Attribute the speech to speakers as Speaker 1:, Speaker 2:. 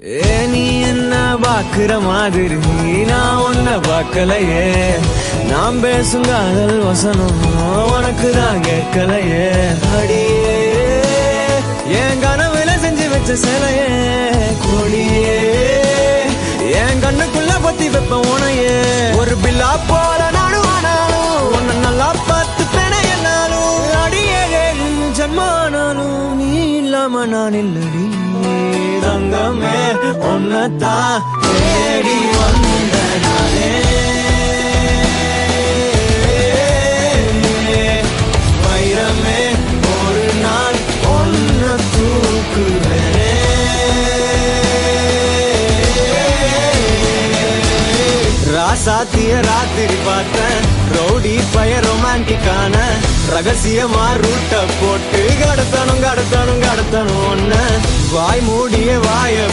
Speaker 1: நீ என்ன பாக்குற மாதிரி நான் உன்ன பார்க்கலையே. நான் பேசும் காதல் வசனம் உனக்கு தான் கேட்கலையே. அடியே என் கனவுல செஞ்சு வச்ச சிலையே கொடியே, என் கண்ணுக்குள்ள பத்தி வைப்ப உனையே. ஒரு பில்லா போல நானும் ஆனாலும் உன்னை நல்லா பார்த்து பெண என்னாலும். அடியே ஜன்மானாலும் நீ இல்லாம நான் இல்லடி தங்கமே. உன்னதான் தேடி வந்த நானே வைரமே, ஒரு நாள் ஒன்ன தூக்குவேனே. ராசாத்திய ராத்திரி பார்த்தேன், ரவுடி பய ரொமான்டிக்கான ரகசியமா ரூட்ட போட்டு கடத்தணும் கடத்தணும் கடத்தணும் ஒன்ன. வாய் மூடிய வாய